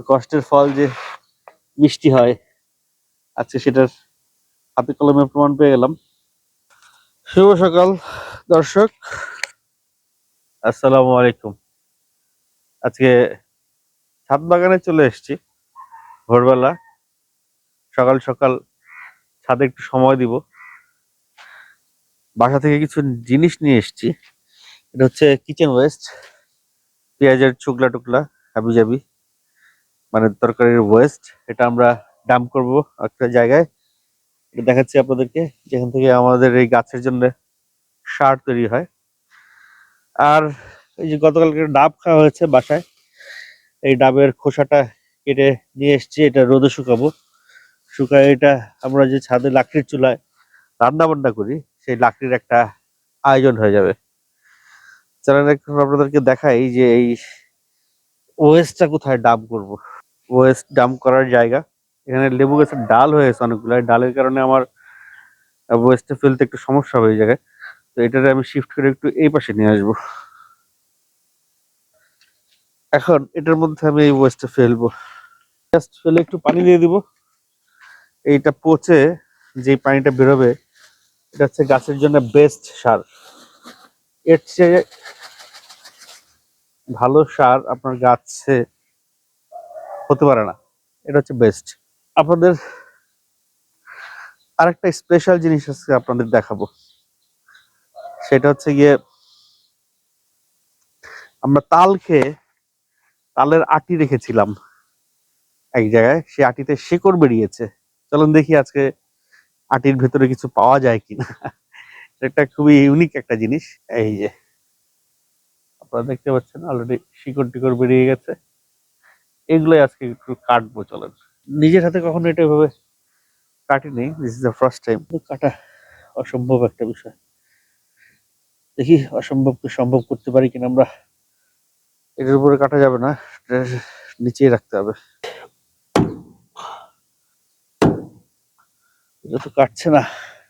কষ্টের ফল যে মিষ্টি হয়, আজকে সেটার হাতে কলমে প্রমাণ পেয়ে গেলাম। শুভ সকাল দর্শক, আসসালামু আলাইকুম। আজকে ছাদ বাগানে চলে এসেছি ভোরবেলা, সকাল সকাল ছাদে একটু সময় দিব। বাসা থেকে কিছু জিনিস নিয়ে এসেছি। এটা হচ্ছে কিচেন ওয়েস্ট, পেঁয়াজের চুকলা টুকলা হাবি জাবি, মানে তরকারির ওয়েস্ট। এটা আমরা ডাম্প করব একটা জায়গায়। এটা দেখাচ্ছি আপনাদেরকে, যেখান থেকে আমাদের এই গাছের জন্য সার তৈরি হয়। আর এই যে গতকালকে ডাব খাওয়া হয়েছে বাসায়, এই ডাবের খোসাটা কেটে নিয়ে এসেছি, এটা রোদে শুকাবো। শুকায় এটা আমরা যে ছাদে লাকড়ির চুলায় রান্না বান্না করি, সেই লাকড়ির একটা আয়োজন হয়ে যাবে। চলেন এখন আপনাদেরকে দেখাই যে এই ওয়েস্টটা কোথায় ডাম্প করব। ওয়েস্ট ডাম্প করার জায়গা, এখানে লেবু গাছের ডাল হয়েছে অনেকগুলো। ডালের কারণে আমার ওয়েস্টে ফেলতে একটু সমস্যা হবে এই জায়গায়। তো এটারে আমি শিফট করে একটু এই পাশে নিয়ে আসবো। এখন এটার মধ্যে আমি এই ওয়েস্টটা ফেলবো। জাস্ট ফেলে একটু পানি দিয়ে দিব। এইটা পচে যে পানিটা বেরোবে, এটা হচ্ছে গাছের জন্য বেস্ট সার। এর চেয়ে ভালো সার আপনার গাছে হতে পারে না। এটা হচ্ছে বেস্ট। আপনাদের আরেকটা স্পেশাল জিনিস আছে আপনাদের দেখাবো। সেটা হচ্ছে গিয়ে, আমরা তাল খেয়ে তালের আটি রেখেছিলাম এক জায়গায়, সেই আটিতে শেকড় বেরিয়েছে। চলুন দেখি আজকে আটির ভেতরে কিছু পাওয়া যায় কিনা। এটা খুবই ইউনিক একটা জিনিস। এই যে আপনারা দেখতে পাচ্ছেন অলরেডি শিকড় টিকড় বেরিয়ে গেছে। এগুলোই আজকে একটু কাটবো। চলেন, নিজের হাতে কখনো এটা এভাবে কাটিনি, this is the first time. কাটা অসম্ভব একটা বিষয়। দেখি অসম্ভবকে সম্ভব করতে পারি কিনা আমরা। এটার উপরে কাটা যাবে না, নিচেই রাখতে হবে। এটা তো কাটছে না,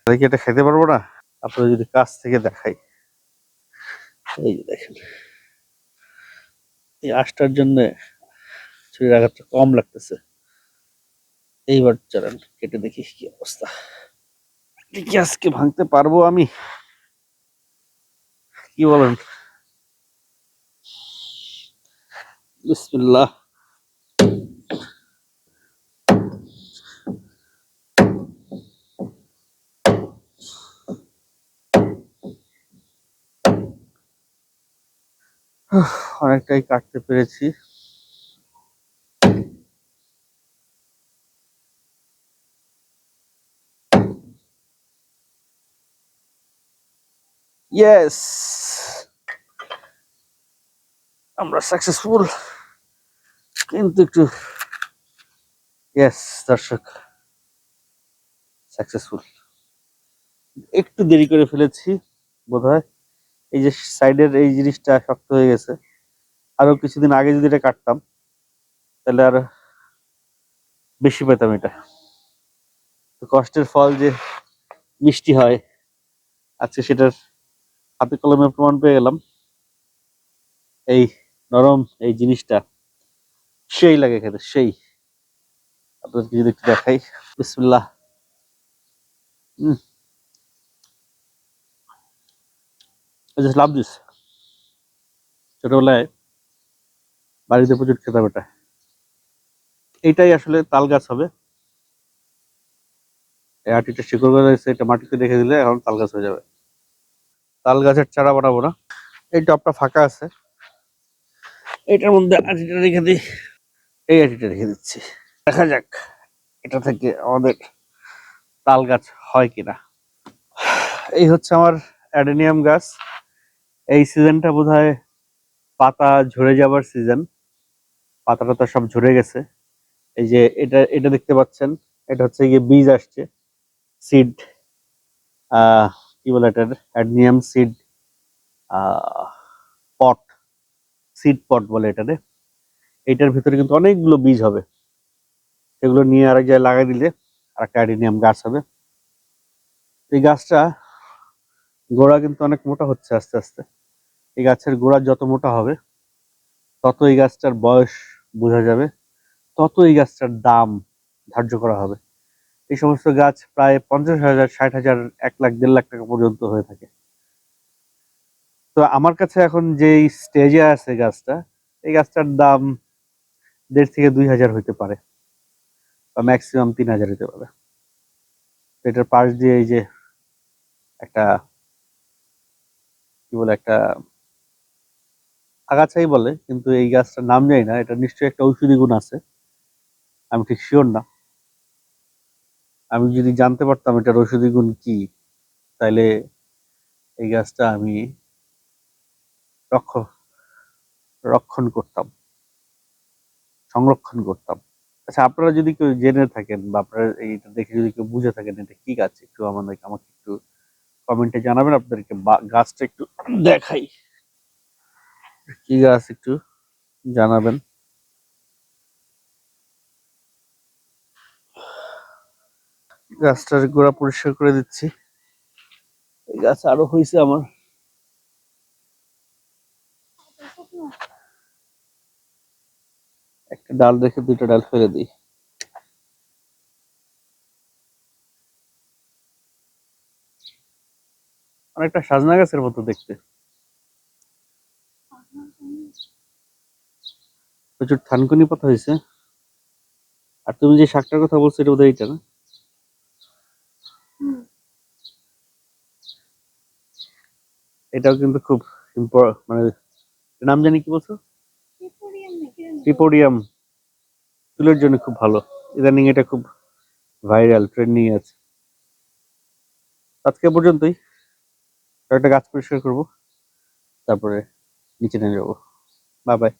দেখি এটা খেতে পারবো না। আপনারা যদি কাছ থেকে দেখাই, এই যে দেখেন, এই আঁশটার জন্য ছুরির আঘাতটা কম লাগতেছে। এইবার চলেন কেটে দেখি কি অবস্থা। কি আজকে ভাঙতে পারবো আমি, কি বলেন? বিসমিল্লাহ। অনেকটাই কাটতে পেরেছি। ইয়েস, আমরা সাকসেসফুল। কিন্তু একটু, ইয়েস দর্শক, সাকসেসফুল। একটু দেরি করে ফেলেছি বোধহয়। এই যে সাইডের এই জিনিসটা শক্ত হয়ে গেছে। আরো কিছুদিন আগে যদি এটা কাটতাম, তাহলে আর বেশি পেতাম এটা। তো কষ্টের ফল যে মিষ্টি হয়, আজকে সেটার হাতে কলমে প্রমাণ পেয়ে গেলাম। এই নরম এই জিনিসটা সেই লাগে খেতে, সেই। আপনাদেরকে যদি একটু দেখাই, বিসমিল্লাহ। I just love this. ছোটবেলায় বাড়িতে প্রচুর খেতাম এটা। এইটাই আসলে তাল গাছ হবে। এই আটিটা শিকড় করে রয়েছে, এটা মাটিতে রেখে দিলে এখন তাল গাছ হয়ে যাবে। তাল গাছের চারা বানাবো না। এই টবটা ফাঁকা আছে, এটার মধ্যে আটিটা রেখে দিই। এই আটিটা রেখে দিচ্ছি, দেখা যাক এটা থেকে আমাদের তাল গাছ হয় কিনা। এই হচ্ছে আমার অ্যাডেনিয়াম গাছ। এই সিজনটা বোধহয় পাতা ঝরে যাবার সিজন। পাতা টাতা সব ঝরে গেছে। এই যে এটা এটা দেখতে পাচ্ছেন, এটা হচ্ছে গিয়ে বীজ আসছে, সিড। কি বলে এটার, অ্যাডেনিয়াম সিড পট, সিড পট বলে এটারে। এটার ভিতরে কিন্তু অনেকগুলো বীজ হবে। এগুলো নিয়ে আরেক জায়গায় লাগাই দিলে আর একটা অ্যাডেনিয়াম গাছ হবে। এই গাছটা গোড়া কিন্তু অনেক মোটা হচ্ছে আস্তে আস্তে। এই গাছের গোড়া যত মোটা হবে, তত এই গাছটার বয়স বোঝা যাবে, তত এই গাছটার দাম ধার্য করা হবে। এই সমস্ত গাছ প্রায় 50,000, 60,000, 1 লাখ, 1.5 লাখ টাকা পর্যন্ত হয়ে থাকে। তো আমার কাছে এখন যে স্টেজে আছে গাছটা, এই গাছটার দাম 1.5 থেকে 2,000 হইতে পারে, বা ম্যাক্সিমাম 3,000 হইতে পারে। এটার পাশ দিয়ে এই যে একটা কি বলে, একটা আগাছাই বলে, কিন্তু এই গাছটার নাম জানি না, এটা নিশ্চয়ই একটা ঔষধি গুণ আছে, আমি ঠিক শিওর না। আমি যদি জানতে পারতাম এটার ঔষধি গুণ কি, তাইলে এই গাছটা আমি রক্ষ রক্ষণ করতাম, সংরক্ষণ করতাম। আচ্ছা, আপনারা যদি কেউ জেনে থাকেন বা আপনারা এইটা দেখে যদি কেউ বুঝে থাকেন এটা কি গাছ, একটু আমাকে একটু কমেন্টে জানাবেন। আপনাদেরকে গাছটা একটু দেখাই, কি গাছ একটু জানাবেন। গাছটার গোড়া পরিষ্কার করে দিচ্ছি। এই গাছ আরো হয়েছে আমার, একটা ডাল রেখে 2টা ডাল ফেলে দিই। অনেকটা সাজনা গাছের মতো দেখতে, প্রচুর থানকুনি পাতা হয়েছে। আর তুমি যে শাকটার কথা বলছো এটা বোধহয় এইটা না? এটাও কিন্তু খুব মানে নাম জানি কি বলছো, টিপোডিয়াম, চুলের জন্য খুব ভালো। ইদানিং এটা খুব ভাইরাল, ট্রেন্ডিং আছে। আজকে পর্যন্তই, কয়েকটা গাছ পরিষ্কার করবো, তারপরে নিচে নেমে যাবো। Bye bye.